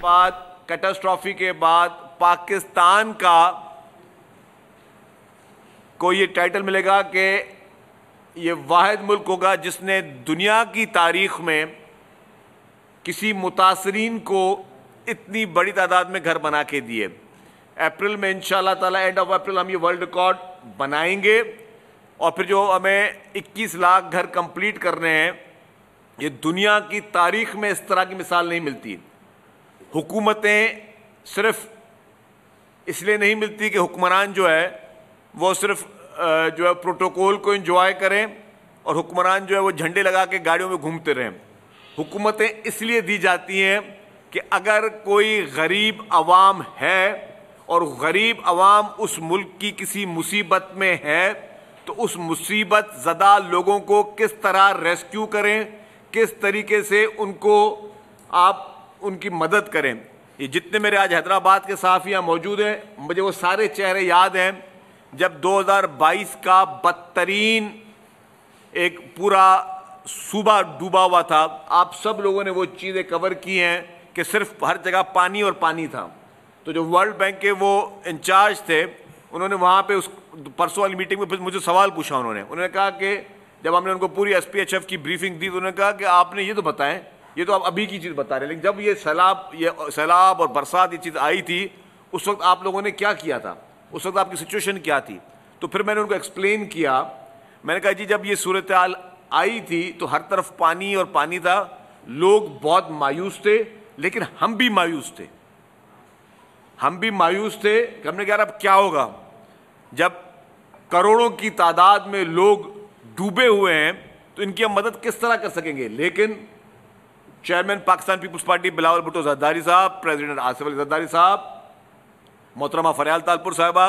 बाद, कैटास्ट्रॉफी के बाद पाकिस्तान को ये टाइटल मिलेगा कि ये वाहिद मुल्क होगा जिसने दुनिया की तारीख में किसी मुतासरीन को इतनी बड़ी तादाद में घर बना के दिए। अप्रैल में इंशाअल्लाह ताला, एंड ऑफ अप्रैल, हम ये वर्ल्ड रिकॉर्ड बनाएंगे और फिर जो हमें 21 लाख घर कंप्लीट करने हैं, ये दुनिया की तारीख में इस तरह की मिसाल नहीं मिलती। हुकूमतें सिर्फ इसलिए नहीं मिलती कि हुक्मरान जो है वो सिर्फ जो है प्रोटोकॉल को एंजॉय करें और हुक्मरान जो है वो झंडे लगा के गाड़ियों में घूमते रहें। हुकूमतें इसलिए दी जाती हैं कि अगर कोई गरीब अवाम है और गरीब अवाम उस मुल्क की किसी मुसीबत में है तो उस मुसीबत ज़दा लोगों को किस तरह रेस्क्यू करें, किस तरीके से उनको आप उनकी मदद करें। ये जितने मेरे आज हैदराबाद के सहाफ़ियाँ मौजूद हैं, मुझे वो सारे चेहरे याद हैं जब 2022 का बदतरीन एक पूरा सूबा डूबा हुआ था। आप सब लोगों ने वो चीज़ें कवर की हैं कि सिर्फ हर जगह पानी और पानी था। तो जो वर्ल्ड बैंक के वो इंचार्ज थे, उन्होंने वहाँ पे उस परसों वाली मीटिंग में मुझे सवाल पूछा। उन्होंने कहा कि जब हमने उनको पूरी SPHF की ब्रीफिंग दी तो उन्होंने कहा कि आपने ये तो बताएं, ये तो आप अभी की चीज़ बता रहे हैं, लेकिन जब ये सैलाब और बरसात ये चीज़ आई थी उस वक्त आप लोगों ने क्या किया था, उस वक्त आपकी सिचुएशन क्या थी। तो फिर मैंने उनको एक्सप्लेन किया। मैंने कहा जी जब ये सूरत हाल आई थी तो हर तरफ पानी और पानी था, लोग बहुत मायूस थे, लेकिन हम भी मायूस थे। कि हमने कहा अब क्या होगा जब करोड़ों की तादाद में लोग डूबे हुए हैं, तो इनकी हम मदद किस तरह कर सकेंगे। लेकिन chairman Pakistan Peoples Party Bilawal Bhutto Zardari साहब, प्रेसिडेंट आसिफ अली जरदारी साहब, मोहतरमा फरियाल तालपुर साहिबा,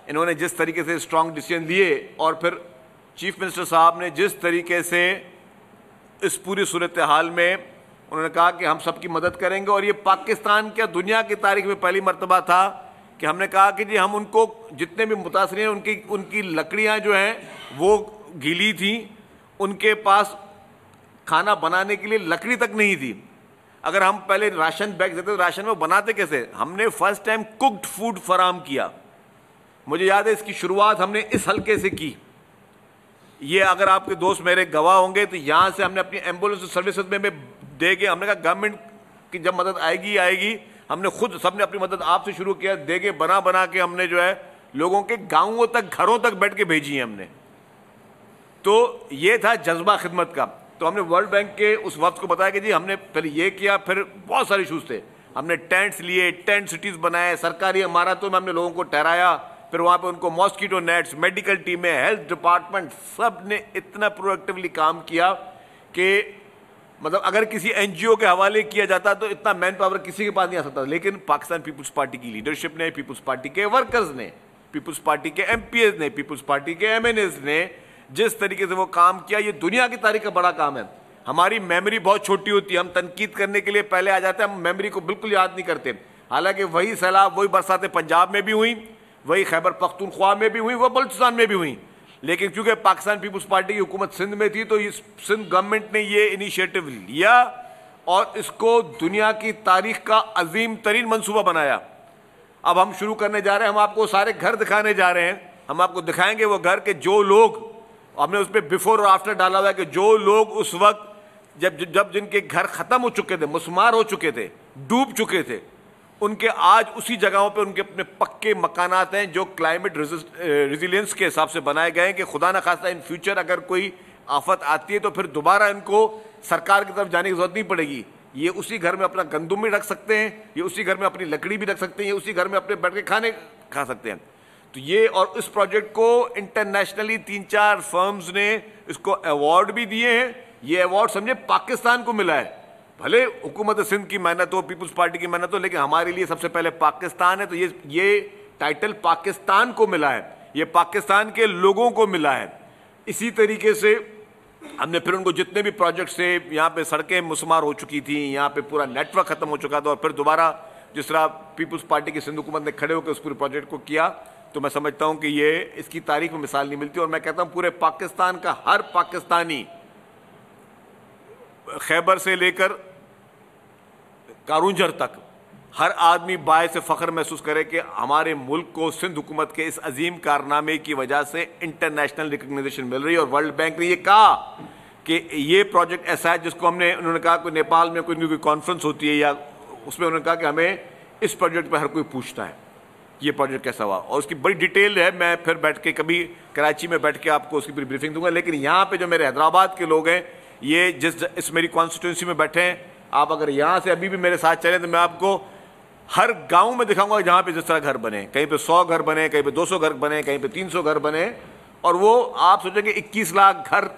इन्होंने जिस तरीके से स्ट्रॉन्ग डिसीजन लिए और फिर चीफ मिनिस्टर साहब ने जिस तरीके से इस पूरी सूरत हाल में उन्होंने कहा कि हम सबकी मदद करेंगे। और ये पाकिस्तान के दुनिया की तारीख में पहली मरतबा था कि हमने कहा कि जी हम उनको जितने भी मुतासरीन हैं उनकी लकड़ियाँ जो हैं वो गीली थी, उनके पास खाना बनाने के लिए लकड़ी तक नहीं थी। अगर हम पहले राशन बैग देते तो राशन में बनाते कैसे। हमने फर्स्ट टाइम कुक्ड फूड फराम किया। मुझे याद है इसकी शुरुआत हमने इस हल्के से की। ये अगर आपके दोस्त मेरे गवाह होंगे तो यहाँ से हमने अपनी एम्बुलेंस सर्विसेज में दे के, हमने कहा गवर्नमेंट की जब मदद आएगी हमने खुद सबने अपनी मदद आपसे शुरू किया, देगे बना के हमने जो है लोगों के गाँवों तक, घरों तक बैठ के भेजी है हमने। तो ये था जज्बा खिदमत का। तो हमने वर्ल्ड बैंक के उस वक्त को बताया कि जी हमने पहले ये किया, फिर बहुत सारे इशूज़ थे। हमने टेंट्स लिए, टेंट सिटीज़ बनाए, सरकारी इमारतों में हमने लोगों को ठहराया, फिर वहाँ पे उनको मॉस्कीटो नेट्स, मेडिकल टीमें, हेल्थ डिपार्टमेंट, सब ने इतना प्रोएक्टिवली काम किया कि मतलब अगर किसी NGO के हवाले किया जाता तो इतना मैन पावर किसी के पास नहीं आ सकता। लेकिन पाकिस्तान पीपुल्स पार्टी की लीडरशिप ने, पीपुल्स पार्टी के वर्कर्स ने, पीपुल्स पार्टी के MPs ने, पीपुल्स पार्टी के MNAs ने जिस तरीके से वो काम किया, ये दुनिया की तारीख का बड़ा काम है। हमारी मेमोरी बहुत छोटी होती है, हम तनकीद करने के लिए पहले आ जाते हैं, हम मेमोरी को बिल्कुल याद नहीं करते। हालांकि वही सैलाब, वही बरसातें पंजाब में भी हुई, वही खैबर पख्तूनख्वा में भी हुई, वह बलूचिस्तान में भी हुई। लेकिन चूंकि पाकिस्तान पीपुल्स पार्टी की हुकूमत सिंध में थी तो सिंध गवर्नमेंट ने ये इनिशिएटिव लिया और इसको दुनिया की तारीख का अजीम तरीन मनसूबा बनाया। अब हम शुरू करने जा रहे हैं, हम आपको सारे घर दिखाने जा रहे हैं। हम आपको दिखाएंगे वो घर के जो लोग, हमने उस पर बिफोर और आफ्टर डाला हुआ है कि जो लोग उस वक्त जब जिनके घर ख़त्म हो चुके थे, मुस्मार हो चुके थे, डूब चुके थे, उनके आज उसी जगहों पे उनके अपने पक्के मकानात हैं जो क्लाइमेट रेजिलियंस के हिसाब से बनाए गए हैं कि खुदा न खास्ता इन फ्यूचर अगर कोई आफत आती है तो फिर दोबारा इनको सरकार की तरफ जाने की जरूरत नहीं पड़ेगी। ये उसी घर में अपना गंदुम भी रख सकते हैं, ये उसी घर में अपनी लकड़ी भी रख सकते हैं, ये उसी घर में अपने बैठ के खाने खा सकते हैं। तो ये और इस प्रोजेक्ट को इंटरनेशनली 3-4 फर्म्स ने इसको अवार्ड भी दिए हैं। ये अवार्ड समझे पाकिस्तान को मिला है, भले हुकूमत सिंध की मेहनत हो, पीपुल्स पार्टी की मेहनत हो, लेकिन हमारे लिए सबसे पहले पाकिस्तान है। तो ये टाइटल पाकिस्तान को मिला है, ये पाकिस्तान के लोगों को मिला है। इसी तरीके से हमने फिर उनको जितने भी प्रोजेक्ट्स थे, यहाँ पे सड़कें मुस्मार हो चुकी थी, यहाँ पे पूरा नेटवर्क ख़त्म हो चुका था, और फिर दोबारा जिस तरह पीपुल्स पार्टी की सिंध हुकूमत ने खड़े होकर उस पूरे प्रोजेक्ट को किया, तो मैं समझता हूँ कि ये इसकी तारीख में मिसाल नहीं मिलती। और मैं कहता हूँ पूरे पाकिस्तान का हर पाकिस्तानी, खैबर से लेकर कारूंजर तक, हर आदमी बाय से फ़ख्र महसूस करे कि हमारे मुल्क को सिंध हुकूमत के इस अजीम कारनामे की वजह से इंटरनेशनल रिकग्निशन मिल रही है। और वर्ल्ड बैंक ने ये कहा कि ये प्रोजेक्ट ऐसा है जिसको हमने, उन्होंने कहा कि नेपाल में कोई कॉन्फ्रेंस होती है या उसमें उन्होंने कहा कि हमें इस प्रोजेक्ट पर हर कोई पूछता है ये प्रोजेक्ट कैसा हुआ, और उसकी बड़ी डिटेल है। मैं फिर बैठ के कभी कराची में बैठ के आपको उसकी पूरी ब्रीफिंग दूंगा। लेकिन यहाँ पे जो मेरे हैदराबाद के लोग हैं, ये इस मेरी कॉन्स्टिट्यूंसी में बैठे हैं, आप अगर यहाँ से अभी भी मेरे साथ चलें तो मैं आपको हर गांव में दिखाऊंगा जहाँ पे जिस तरह घर बने, कहीं पे 100 घर बने, कहीं पे 200 घर बने, कहीं पे 300 घर बने। और वो आप सोचेंगे 21 लाख घर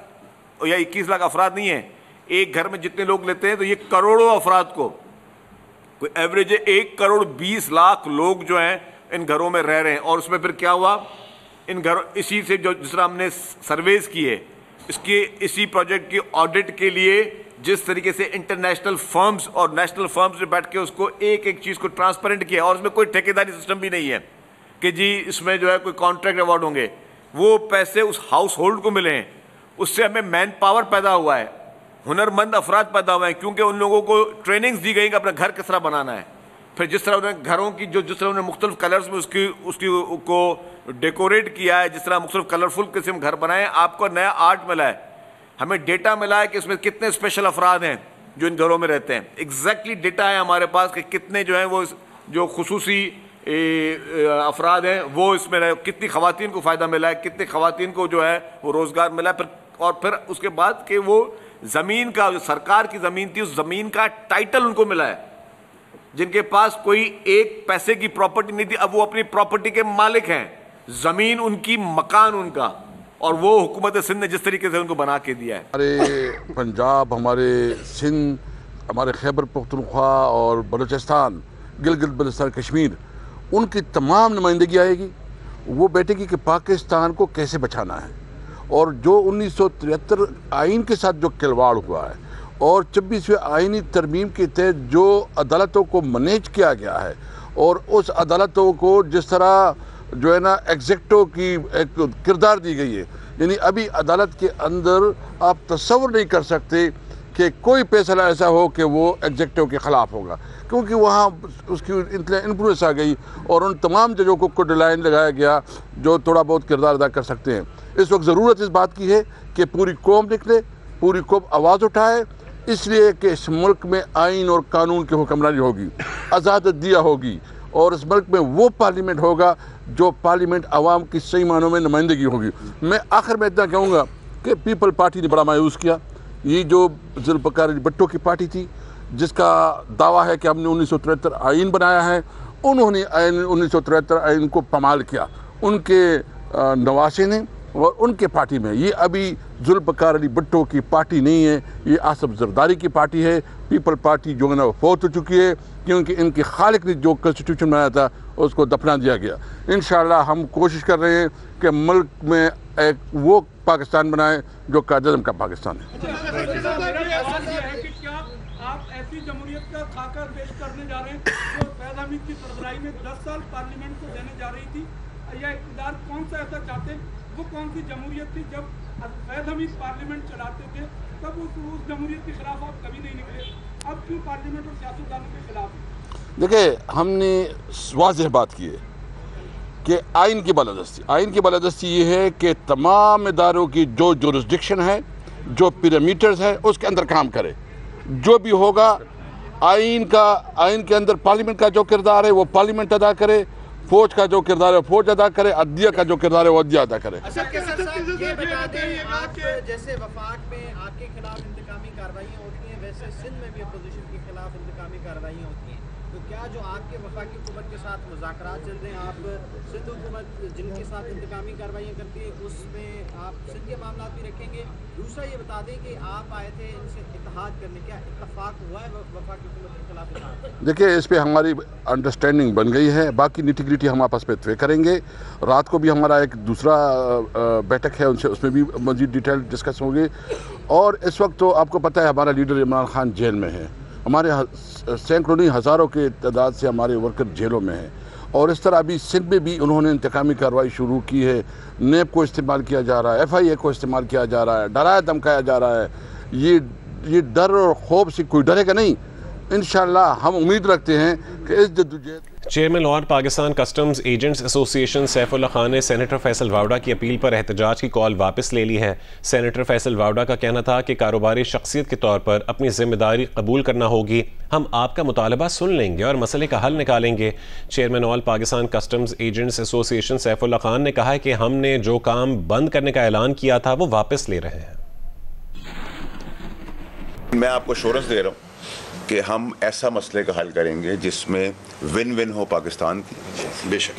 या 21 लाख अफराद नहीं है, एक घर में जितने लोग लेते हैं तो ये करोड़ों अफराद को, कोई एवरेज 1 करोड़ 20 लाख लोग जो हैं इन घरों में रह रहे हैं। और उसमें फिर क्या हुआ, इन घरों, इसी से जो जिस तरह हमने सर्वेज किए, इसके इसी प्रोजेक्ट की ऑडिट के लिए जिस तरीके से इंटरनेशनल फर्म्स और नेशनल फर्म्स ने बैठ के उसको एक एक चीज़ को ट्रांसपेरेंट किया, और उसमें कोई ठेकेदारी सिस्टम भी नहीं है कि जी इसमें जो है कोई कॉन्ट्रैक्ट अवार्ड होंगे। वो पैसे उस हाउस होल्ड को मिले हैं, उससे हमें मैन पावर पैदा हुआ है, हुनरमंद अफराद पैदा हुए हैं, क्योंकि उन लोगों को ट्रेनिंग्स दी गई कि अपना घर किस तरह बनाना है। फिर जिस तरह उन्होंने घरों की जिस तरह उन्होंने मुख्तलिफ कलर्स में उसकी को डेकोरेट किया है, जिस तरह मुख्तलिफ कलरफुल किस्म घर बनाए, आपको नया आर्ट मिला है। हमें डेटा मिला है कि इसमें कितने स्पेशल अफराद हैं जो इन घरों में रहते हैं। एग्जैक्टली डेटा है हमारे पास कि कितने जो हैं वो जो खुसूसी अफराद हैं वो इसमें रहे, कितनी ख़वातीन को फ़ायदा मिला है, कितनी ख़वातीन को जो है वो रोज़गार मिला है। फिर उसके बाद कि वो ज़मीन का, जो सरकार की ज़मीन थी, उस ज़मीन का टाइटल उनको मिला है। जिनके पास कोई एक पैसे की प्रॉपर्टी नहीं थी, अब वो अपनी प्रॉपर्टी के मालिक हैं। ज़मीन उनकी, मकान उनका, और वो हुकूमत सिंध ने जिस तरीके से उनको बना के दिया है। हमारे पंजाब, हमारे सिंध, हमारे खैबर पख्तूनख्वा और बलूचिस्तान, गिलगित बल्तिस्तान, कश्मीर, उनकी तमाम नुमाइंदगी आएगी। वो बैठेगी कि पाकिस्तान को कैसे बचाना है। और जो 1973 आइन के साथ जो खिलवाड़ हुआ है और 26वें आइनी तरमीम के तहत जो अदालतों को मैनेज किया गया है, और उस अदालतों को जिस तरह जो है ना एग्जेक्टिव की एक किरदार दी गई है, यानी अभी अदालत के अंदर आप तस्वर नहीं कर सकते कि कोई फैसला ऐसा हो कि वो एग्जेक्टिव के ख़िलाफ़ होगा, क्योंकि वहाँ उसकी इन्फ्लुएंस आ गई और उन तमाम जजों को कोड लाइन लगाया गया जो थोड़ा बहुत किरदार अदा कर सकते हैं। इस वक्त ज़रूरत इस बात की है कि पूरी कौम निकले, पूरी कौम आवाज़ उठाए, इसलिए कि इस मुल्क में आइन और कानून की हुक्मरानी होगी, आज़ादिया होगी, और इस मुल्क में वो पार्लियामेंट होगा जो पार्लियामेंट आवाम की सही मानों में नुमाइंदगी होगी। मैं आखिर में इतना कहूँगा कि पीपल पार्टी ने बड़ा मायूस किया। ये जो जुल्फ़िकार अली भुट्टो की पार्टी थी, जिसका दावा है कि हमने 1973 आइन बनाया है, उन्होंने 1973 आइन को पमाल किया उनके नवासे ने और उनके पार्टी में। ये अभी जुल्फ़िकार अली भुट्टो की पार्टी नहीं है, ये आसिफ जरदारी की पार्टी है। पीपल पार्टी जो है ना फौत हो चुकी है, क्योंकि इनके खालिक ने जो कॉन्स्टिट्यूशन बनाया था उसको दफना दिया गया। इंशाअल्लाह हम कोशिश कर रहे हैं कि मुल्क में एक वो पाकिस्तान बनाए जो कायद-ए-आज़म का पाकिस्तान है। आप ऐसी जमहूरियत का खाका पेश करने जा रहे हैं जो फैज़ हमीद की सरबराही में 10 साल पार्लियामेंट को देने जा रही थी, या इक़्तिदार कौन सा ऐसा चाहते हैं? वो कौन सी जमहूरियत थी जब फैज़ हमीद पार्लियामेंट चलाते थे, तब उस जमहूरियत के खिलाफ आप कभी नहीं निकले, अब क्यों पार्लियामेंट और सियासतदानों के खिलाफ? देखिए, हमने वाज़ेह बात की है कि आइन की बालादस्ती ये है कि तमाम इदारों की जो जुरिस्डिक्शन है, जो पैरामीटर्स है, उसके अंदर काम करे। जो भी होगा आइन के अंदर पार्लियामेंट का जो किरदार है वो पार्लियामेंट अदा करे, फौज का जो किरदार है फौज अदा करे, अदलिया का जो किरदार है वो अदलिया अदा करे। अच्छा कैसर साहब, ये बता दें, आप जैसे वफाक में आपके खिलाफ इंतकामी कार्रवाइयाँ होती हैं, वैसे सिंध में भी अपोजिशन के खिलाफ इंतकामी कार्रवाइयाँ होती हैं, तो क्या जो आपके वफाकी हुकूमत के साथ मुज़ाकरात चल रहे हैं, आप सिंध हुकूमत जिनके साथ इंतकामी कार्रवाइयाँ करती है उसमें आप सिंध के मामला भी रखेंगे? दूसरा ये बता दें कि आप आए थे इनसे इत्तेहाद करने, क्या इत्तफाक हुआ है वफाकी हुकूमत के खिलाफ इत्तेहाद? देखिए, इस पर हमारी अंडरस्टैंडिंग बन गई है, बाकी निटी-ग्रिटी हम आपस में तय करेंगे। रात को भी हमारा एक दूसरा बैठक है उनसे, उसमें भी मज़ीद डिटेल डिस्कस होगी। और इस वक्त तो आपको पता है हमारा लीडर इमरान खान जेल में है, हमारे सैकड़ों नहीं हज़ारों के तादाद से हमारे वर्कर जेलों में हैं। और इस तरह अभी सिंध में भी उन्होंने इंतकामी कार्रवाई शुरू की है। नेब को इस्तेमाल किया जा रहा है, FIA को इस्तेमाल किया जा रहा है, डराया धमकाया जा रहा है। ये डर और खौफ से कोई डरेगा नहीं। इंशाअल्लाह हम उम्मीद रखते हैं कि इस जद्दोजहद। Chairman Lahore Pakistan customs agents association Saifullah Khan ने सेनेटर फैसल वावड़ा की अपील पर एहतजाज की कॉल वापस ले ली है। सेनेटर फैसल वावड़ा का कहना था कि कारोबारी शख्सियत के तौर पर अपनी जिम्मेदारी कबूल करना होगी, हम आपका मुतालबा सुन लेंगे और मसले का हल निकालेंगे। Chairman all Pakistan customs agents association Saifullah Khan ने कहा है कि हमने जो काम बंद करने का ऐलान किया था वो वापस ले रहे हैं। मैं आपको एश्योरेंस दे रहा हूँ कि हम ऐसा मसले का हल करेंगे जिसमें विन विन हो पाकिस्तान की। बेशक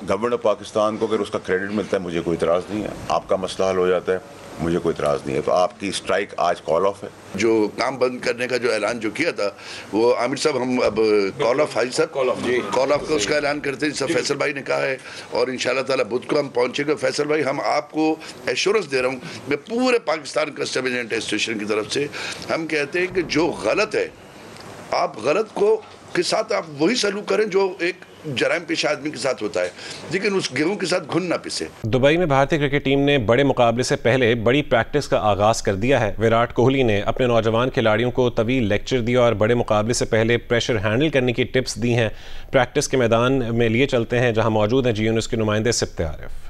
गवर्नमेंट ऑफ पाकिस्तान को अगर उसका क्रेडिट मिलता है मुझे कोई इतराज़ नहीं है, आपका मसला हल हो जाता है मुझे कोई इतराज़ नहीं है। तो आपकी स्ट्राइक आज कॉल ऑफ है। जो काम बंद करने का जो ऐलान जो किया था वो आमिर साहब हम अब कॉल ऑफ हाई साहब कॉल ऑफ का उसका ऐलान करते हैं, सब फैसल भाई ने कहा है और इंशाल्लाह ताला बुध को हम पहुंचेंगे। फैसल भाई हम आपको एश्योरेंस दे रहा हूँ, मैं पूरे पाकिस्तान कस्टम एजेंट एसोसिएशन की तरफ से हम कहते हैं कि जो गलत है आप गलत को के साथ आप वही सलूक करें जो एक जराइम पेशा आदमी के साथ होता है, लेकिन उस गेहूं के साथ घुन ना पिसे। दुबई में भारतीय क्रिकेट टीम ने बड़े मुकाबले से पहले बड़ी प्रैक्टिस का आगाज कर दिया है। विराट कोहली ने अपने नौजवान खिलाड़ियों को तवील लेक्चर दिया और बड़े मुकाबले से पहले प्रेशर हैंडल करने की टिप्स दी हैं। प्रैक्टिस के मैदान में लिए चलते हैं जहां मौजूद हैं जी न्यूज़ के नुमाइंदे सिप्ते आरिफ।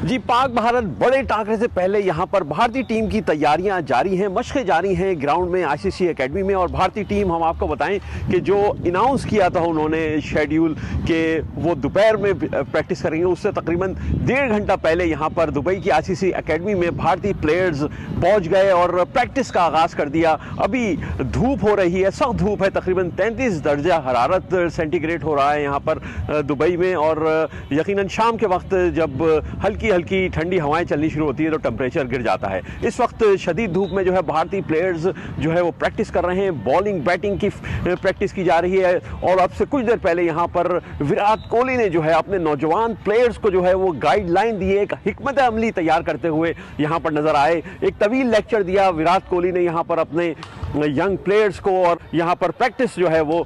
जी, पाक भारत बड़े टाकरे से पहले यहाँ पर भारतीय टीम की तैयारियाँ जारी हैं, मशक़ें जारी हैं ग्राउंड में आईसीसी एकेडमी में। और भारतीय टीम हम आपको बताएं कि जो अनाउंस किया था उन्होंने शेड्यूल के वो दोपहर में प्रैक्टिस करेंगे, उससे तकरीबन 1.5 घंटा पहले यहाँ पर दुबई की आईसीसी एकेडमी में भारतीय प्लेयर्स पहुँच गए और प्रैक्टिस का आगाज़ कर दिया। अभी धूप हो रही है, सख्त धूप है, तकरीबन 33 दर्जा हरारत सेंटीग्रेड हो रहा है यहाँ पर दुबई में। और यकीनन शाम के वक्त जब हल्की ठंडी हवाएं चलनी शुरू होती है तो टेम्परेचर गिर जाता है। इस वक्त शदीद धूप में जो है भारतीय प्लेयर्स जो है वो प्रैक्टिस कर रहे हैं, बॉलिंग बैटिंग की प्रैक्टिस की जा रही है। और अब से कुछ देर पहले यहाँ पर विराट कोहली ने जो है अपने नौजवान प्लेयर्स को जो है वो गाइडलाइन दी, एक हिकमत अमली तैयार करते हुए यहाँ पर नजर आए। एक तवील लेक्चर दिया विराट कोहली ने यहाँ पर अपने यंग प्लेयर्स को। और यहाँ पर प्रैक्टिस जो है वो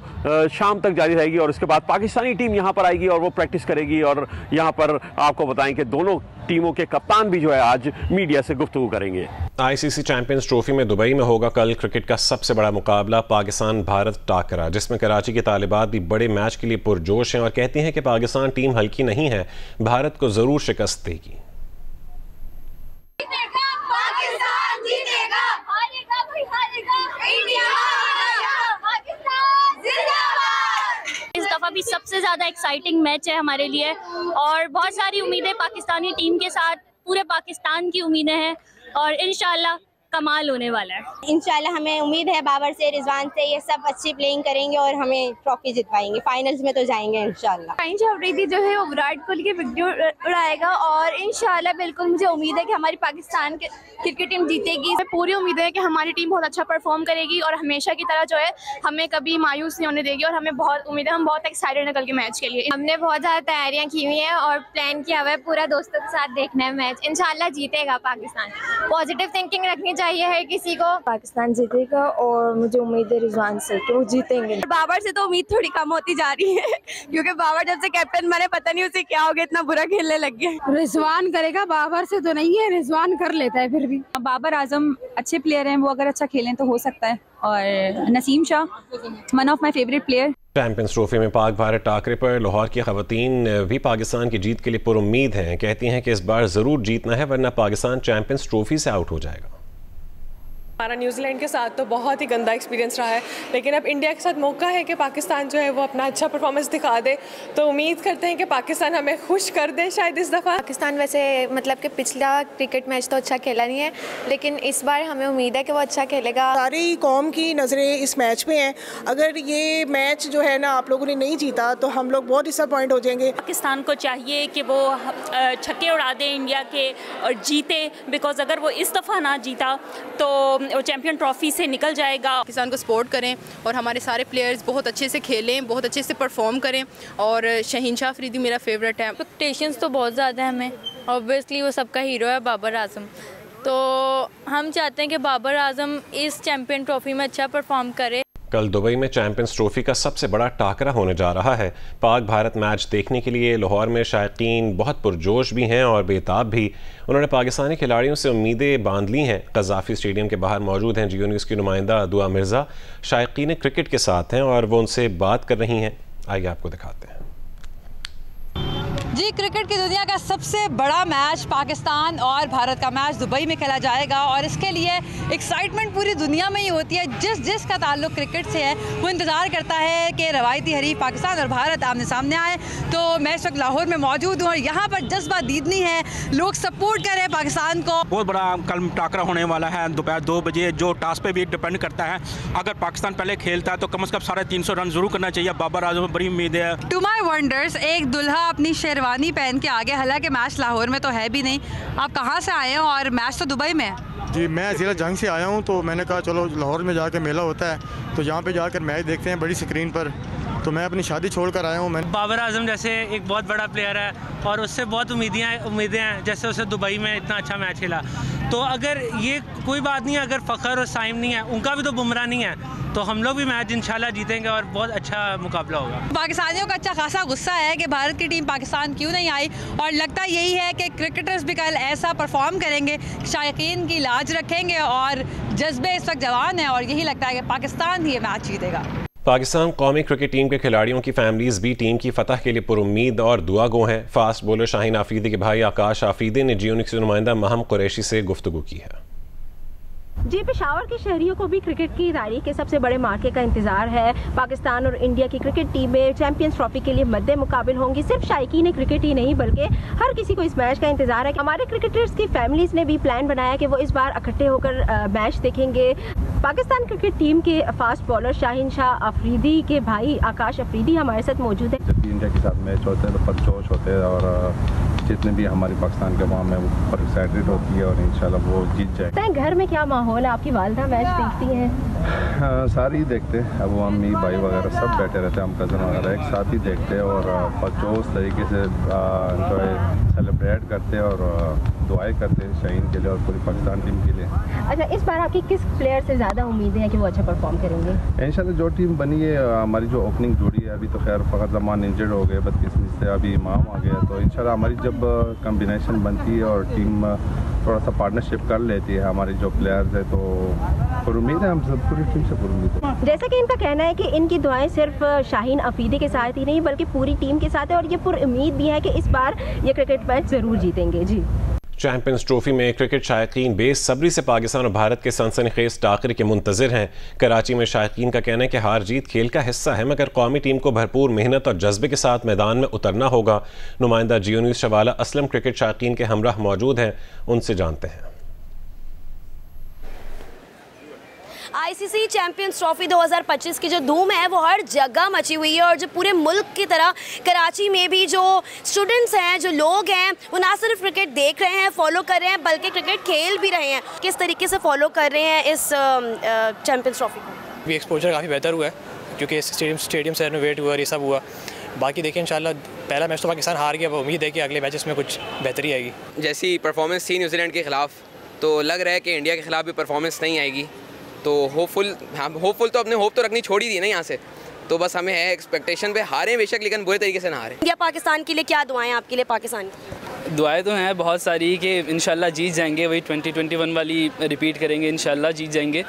शाम तक जारी रहेगी और उसके बाद पाकिस्तानी टीम यहाँ पर आएगी और वो प्रैक्टिस करेगी। और यहाँ पर आपको बताएं कि दोनों टीमों के कप्तान भी जो है आज मीडिया से गुफ्तगू करेंगे। आईसीसी चैंपियंस ट्रॉफी में दुबई में होगा कल क्रिकेट का सबसे बड़ा मुकाबला पाकिस्तान भारत टाकरा, जिसमें कराची के तालिबात भी बड़े मैच के लिए पुरजोश हैं और कहती हैं कि पाकिस्तान टीम हल्की नहीं है, भारत को जरूर शिकस्त देगी। भी सबसे ज्यादा एक्साइटिंग मैच है हमारे लिए और बहुत सारी उम्मीदें पाकिस्तानी टीम के साथ पूरे पाकिस्तान की उम्मीदें हैं और इंशाल्लाह कमाल होने वाला है। इंशाल्लाह हमें उम्मीद है बाबर से, रिजवान से, ये सब अच्छी प्लेइंग करेंगे और हमें ट्रॉफी जितवाएंगे, फाइनल्स में तो जाएंगे इंशाल्लाह। अफरीदी जो है वो विराट कोहली की विकेट उड़ाएगा और इंशाल्लाह बिल्कुल मुझे उम्मीद है कि हमारी पाकिस्तान की क्रिकेट टीम जीतेगी। पूरी उम्मीद है कि हमारी टीम बहुत अच्छा परफॉर्म करेगी और हमेशा की तरह जो है हमें कभी मायूस नहीं होने देगी और हमें बहुत उम्मीद है, हम बहुत एक्साइटेड हैं कल के मैच के लिए। हमने बहुत ज़्यादा तैयारियाँ की हुई हैं और प्लान किया हुआ है पूरा दोस्तों के साथ देखना है मैच। इंशाल्लाह जीतेगा पाकिस्तान, पॉजिटिव थिंकिंग रखनी चाहिए है किसी को। पाकिस्तान जीतेगा और मुझे उम्मीद है रिजवान से कि वो जीतेंगे। बाबर से तो उम्मीद थोड़ी कम होती जा रही है क्योंकि बाबर जब से कैप्टन बने पता नहीं उसे क्या हो गया, इतना बुरा खेलने लग गया। रिजवान करेगा, बाबर से तो नहीं है, रिजवान कर लेता है। फिर भी बाबर आजम अच्छे प्लेयर हैं, वो अगर अच्छा खेलें तो हो सकता है। और Naseem Shah one of my favourite player. Champions trophy में पाक भारत टाकरे पर लाहौर की खवातीन भी पाकिस्तान की जीत के लिए पुरुम्मीद हैं, कहती हैं कि इस बार जरूर जीतना है वरना पाकिस्तान चैंपियंस ट्रॉफी से आउट हो जाएगा। हमारा न्यूजीलैंड के साथ तो बहुत ही गंदा एक्सपीरियंस रहा है, लेकिन अब इंडिया के साथ मौका है कि पाकिस्तान जो है वो अपना अच्छा परफॉर्मेंस दिखा दे, तो उम्मीद करते हैं कि पाकिस्तान हमें खुश कर दे शायद इस दफ़ा। पाकिस्तान वैसे मतलब कि पिछला क्रिकेट मैच तो अच्छा खेला नहीं है, लेकिन इस बार हमें उम्मीद है कि वो अच्छा खेलेगा। सारी कौम की नज़रें इस मैच पे हैं, अगर ये मैच जो है ना आप लोगों ने नहीं जीता तो हम लोग बहुत डिसअपॉइंट हो जाएंगे। पाकिस्तान को चाहिए कि वो छक्के उड़ा दे इंडिया के और जीते, बिकॉज अगर वो इस दफ़ा ना जीता तो वो चैंपियन ट्रॉफी से निकल जाएगा। पाकिस्तान को सपोर्ट करें और हमारे सारे प्लेयर्स बहुत अच्छे से खेलें, बहुत अच्छे से परफॉर्म करें। और शहीनशाह अफरीदी मेरा फेवरेट है। एक्सपेक्टेशंस तो बहुत ज़्यादा है हमें, ऑब्वियसली वो सबका हीरो है बाबर आजम, तो हम चाहते हैं कि बाबर आजम इस चैंपियन ट्रॉफी में अच्छा परफॉर्म करे। कल दुबई में चैंपियंस ट्रॉफी का सबसे बड़ा टाकरा होने जा रहा है। पाक भारत मैच देखने के लिए लाहौर में शायकीन बहुत पुरजोश भी हैं और बेताब भी। उन्होंने पाकिस्तानी खिलाड़ियों से उम्मीदें बांध ली हैं। कज़ाफ़ी स्टेडियम के बाहर मौजूद हैं जियो न्यूज़ की नुमाइंदा दुआ मिर्ज़ा। शायकीन क्रिकेट के साथ हैं और वो उनसे बात कर रही हैं। आइए आपको दिखाते हैं। जी, क्रिकेट की दुनिया का सबसे बड़ा मैच पाकिस्तान और भारत का मैच दुबई में खेला जाएगा और इसके लिए एक्साइटमेंट पूरी दुनिया में ही होती है। जिसका ताल्लुक क्रिकेट से है वो इंतज़ार करता है कि रवायती हरीफ पाकिस्तान और भारत आमने सामने आए। तो मैं इस वक्त लाहौर में मौजूद हूँ और यहाँ पर जज्बा दीदनी है, लोग सपोर्ट कर रहे हैं पाकिस्तान को। बहुत बड़ा कल टाकरा होने वाला है दोपहर 2 बजे, जो टॉस पे भी डिपेंड करता है। अगर पाकिस्तान पहले खेलता है तो कम से कम 350 रन जरूर करना चाहिए। बाबर आजम बड़ी उम्मीद है। टू माई वंडर्स, एक दुल्हा अपनी शेरवानी पहन के आगे, हालांकि मैच लाहौर में तो है भी नहीं। आप कहाँ से आए हैं और मैच तो दुबई में है? जी, मैं ज़िला जंग से आया हूँ, तो मैंने कहा चलो लाहौर में जाकर मेला होता है तो यहाँ पे जाकर मैच देखते हैं बड़ी स्क्रीन पर। तो मैं अपनी शादी छोड़कर आया हूँ। मैं बाबर आजम जैसे एक बहुत बड़ा प्लेयर है और उससे बहुत उम्मीदें हैं, जैसे उसे दुबई में इतना अच्छा मैच खेला। तो अगर ये कोई बात नहीं है, अगर फ़खर और साइम नहीं है, उनका भी तो बुमराह नहीं है, तो हम लोग भी मैच इंशाल्लाह जीतेंगे और बहुत अच्छा मुकाबला होगा। पाकिस्तानियों का अच्छा खासा गुस्सा है कि भारत की टीम पाकिस्तान क्यों नहीं आई और लगता यही है कि क्रिकेटर्स भी कल ऐसा परफॉर्म करेंगे, शायकीन की लाज रखेंगे और जज्बे इस वक्त जवान है और यही लगता है कि पाकिस्तान ही ये मैच जीतेगा। पाकिस्तान कौमी क्रिकेट टीम के खिलाड़ियों की फैमिलीज भी टीम की फतह के लिए पुरुम्मीद और दुआ गो हैं। फास्ट बॉलर शाहीन आफरीदी के भाई आकाश आफरीदी ने जियो न्यूज़ के नुमाइंदा महम कुरैशी से गुफ्तगू की है। जी, पेशावर के शहरियों को भी क्रिकेट की तारीख के सबसे बड़े मार्के का इंतजार है। पाकिस्तान और इंडिया की क्रिकेट टीमें चैंपियंस ट्रॉफी के लिए मद्दे मुकाबिल होंगी। सिर्फ शायकीन क्रिकेट ही नहीं बल्कि हर किसी को इस मैच का इंतजार है। हमारे क्रिकेटर्स की फैमिलीज ने भी प्लान बनाया कि वो इस बार इकट्ठे होकर मैच देखेंगे। पाकिस्तान क्रिकेट टीम के फास्ट बॉलर शाहीन शाह अफरीदी के भाई आकाश अफरीदी हमारे साथ मौजूद है। जब भी इंडिया के साथ मैच होते हैं तो पुरजोश होते हैं और जितने भी हमारी पाकिस्तान के अवाम है वो पर एक्साइटेड होती है और इंशाल्लाह वो जीत जाए। घर में क्या माहौल है? आपकी वालदा मैच देखती हैं? हाँ, सारी देखते हैं। अब वो अम्मी भाई वगैरह सब बैठे रहते हैं, हम कज़न वगैरह एक साथ ही देखते हैं और पुरजोश तरीके से एंजॉय सेलिब्रेट करते हैं और दुआएं करते हैं शाहीन के लिए और पूरी पाकिस्तान टीम के लिए। अच्छा, इस बार आपकी किस प्लेयर से ज़्यादा उम्मीदें हैं कि वो अच्छा परफॉर्म करेंगे? इंशाल्लाह जो टीम बनी है, हमारी जो ओपनिंग जोड़ी है, अभी तो खैर फ़खर ज़मान इंजर्ड हो गए बदकिस्मती से, अभी इमाम आ गया, तो इंशाल्लाह हमारी जब कॉम्बिनेशन बनती है और टीम थोड़ा सा पार्टनरशिप कर लेती है हमारे जो प्लेयर्स है, तो उम्मीद है हम सब पूरी टीम से उम्मीद है। जैसा कि इनका कहना है कि इनकी दुआएं सिर्फ शाहीन अफरीदी के साथ ही नहीं बल्कि पूरी टीम के साथ है और ये पुरुम्मीद भी है कि इस बार ये क्रिकेट मैच ज़रूर जीतेंगे। जी, चैंपियंस ट्रॉफी में क्रिकेट शायकीन बेसब्री से पाकिस्तान और भारत के सनसनीखेज टाकरे के मुंतज़िर हैं। कराची में शायकीन का कहना है कि हार जीत खेल का हिस्सा है, मगर कौमी टीम को भरपूर मेहनत और जज्बे के साथ मैदान में उतरना होगा। नुमाइंदा जियो न्यूज़ शवाला असलम क्रिकेट शायकीन के हमराह मौजूद हैं, उनसे जानते हैं। आईसीसी चैंपियंस ट्रॉफी 2025 की जो धूम है वो हर जगह मची हुई है और जो पूरे मुल्क की तरह कराची में भी जो स्टूडेंट्स हैं, जो लोग हैं, वो ना सिर्फ क्रिकेट देख रहे हैं, फॉलो कर रहे हैं, बल्कि क्रिकेट खेल भी रहे हैं। किस तरीके से फॉलो कर रहे हैं इस चैंपियंस ट्रॉफी को? भी एक्सपोजर काफ़ी बेहतर हुआ है क्योंकि स्टेडियम से रेनोवेट हुआ और ये सब हुआ। बाकी देखिए इंशाल्लाह पहला मैच तो पाकिस्तान हार गया, वो उम्मीद है कि अगले मैचेस में कुछ बेहतरी आएगी। जैसी परफॉर्मेंस थी न्यूजीलैंड के ख़िलाफ़, तो लग रहा है कि इंडिया के ख़िलाफ़ भी परफॉर्मेंस नहीं आएगी। तो होपफुल तो अपने होप तो रखनी छोड़ ही दी ना यहाँ से, तो बस हमें है एक्सपेक्टेशन पे हारें बेशक लेकिन बुरे तरीके से ना हारें। इंडिया पाकिस्तान के लिए क्या दुआएं आपके लिए? पाकिस्तान दुआएं तो हैं बहुत सारी कि इंशाल्लाह जीत जाएंगे, वही 2021 वाली रिपीट करेंगे, इंशाल्लाह जीत जाएंगे।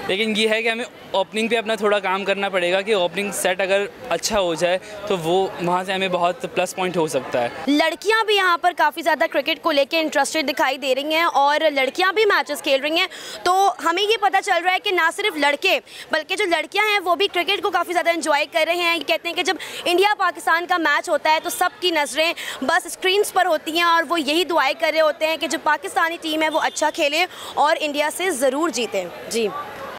लेकिन ये है कि हमें ओपनिंग पे अपना थोड़ा काम करना पड़ेगा कि ओपनिंग सेट अगर अच्छा हो जाए तो वो वहाँ से हमें बहुत प्लस पॉइंट हो सकता है। लड़कियाँ भी यहाँ पर काफ़ी ज़्यादा क्रिकेट को लेकर इंटरेस्टेड दिखाई दे रही हैं और लड़कियाँ भी मैचेस खेल रही हैं, तो हमें ये पता चल रहा है कि ना सिर्फ लड़के बल्कि जो लड़कियाँ हैं वो भी क्रिकेट को काफ़ी ज़्यादा इंजॉय कर रहे हैं। कहते हैं कि जब इंडिया पाकिस्तान का मैच होता है तो सबकी नज़रें बस स्क्रीन्स पर होती हैं और वो यही दुआएं कर रहे होते हैं कि जो पाकिस्तानी टीम है वो अच्छा खेले और इंडिया से ज़रूर जीते। जी।